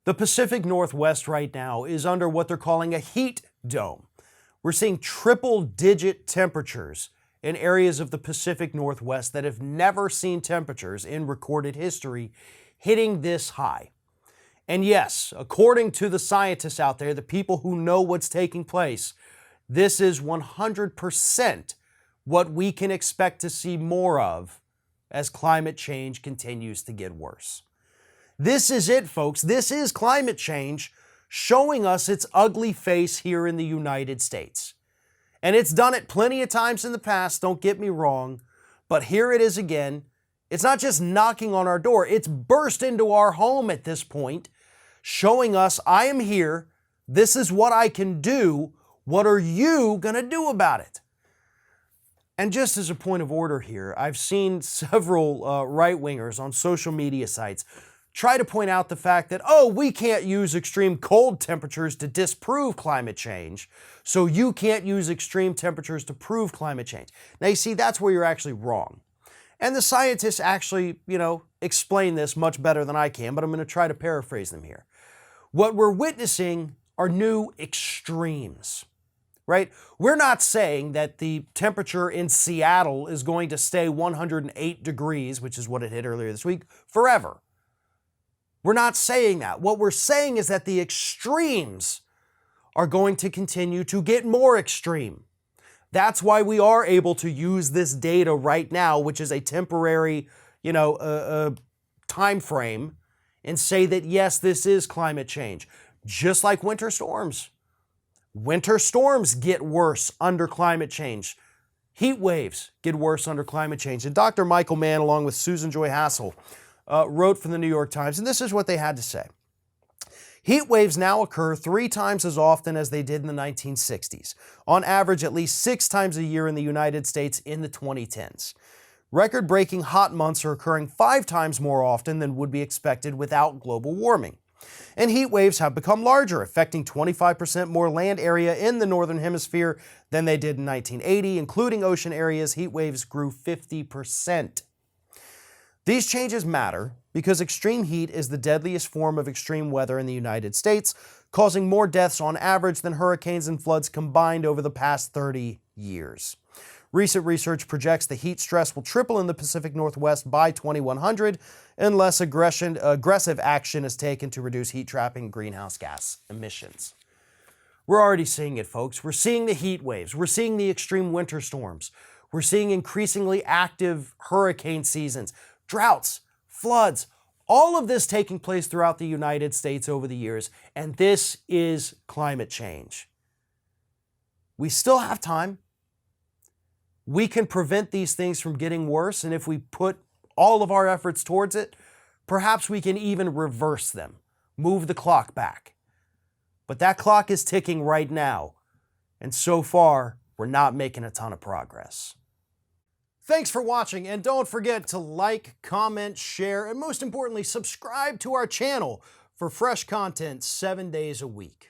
The Pacific Northwest right now is under what they're calling a heat dome. We're seeing triple-digit temperatures in areas of the Pacific Northwest that have never seen temperatures in recorded history hitting this high. And yes, according to the scientists out there, the people who know what's taking place, this is 100% what we can expect to see more of as climate change continues to get worse. This is it, folks. This is climate change showing us its ugly face here in the United States. And it's done it plenty of times in the past, don't get me wrong, but here it is again. It's not just knocking on our door, it's burst into our home at this point, showing us, I am here, this is what I can do, what are you gonna do about it? And just as a point of order here, I've seen several right-wingers on social media sites try to point out the fact that, oh, we can't use extreme cold temperatures to disprove climate change, so you can't use extreme temperatures to prove climate change. Now, you see, that's where you're actually wrong. And the scientists actually, explain this much better than I can, but I'm going to try to paraphrase them here. What we're witnessing are new extremes, right? We're not saying that the temperature in Seattle is going to stay 108 degrees, which is what it hit earlier this week, forever. We're not saying that. What we're saying is that the extremes are going to continue to get more extreme. That's why we are able to use this data right now, which is a temporary, time frame, and say that yes, this is climate change. Just like winter storms. Winter storms get worse under climate change. Heat waves get worse under climate change. And Dr. Michael Mann, along with Susan Joy Hassel, wrote for the New York Times, and this is what they had to say. Heat waves now occur 3 times as often as they did in the 1960s, on average at least 6 times a year in the United States in the 2010s. Record-breaking hot months are occurring 5 times more often than would be expected without global warming. And heat waves have become larger, affecting 25% more land area in the Northern Hemisphere than they did in 1980, including ocean areas. Heat waves grew 50%. These changes matter because extreme heat is the deadliest form of extreme weather in the United States, causing more deaths on average than hurricanes and floods combined over the past 30 years. Recent research projects the heat stress will triple in the Pacific Northwest by 2100 unless aggressive action is taken to reduce heat trapping and greenhouse gas emissions. We're already seeing it, folks. We're seeing the heat waves. We're seeing the extreme winter storms. We're seeing increasingly active hurricane seasons, droughts, floods, all of this taking place throughout the United States over the years, and this is climate change. We still have time. We can prevent these things from getting worse, and if we put all of our efforts towards it, perhaps we can even reverse them, move the clock back. But that clock is ticking right now, and so far, we're not making a ton of progress. Thanks for watching, and don't forget to like, comment, share, and most importantly, subscribe to our channel for fresh content 7 days a week.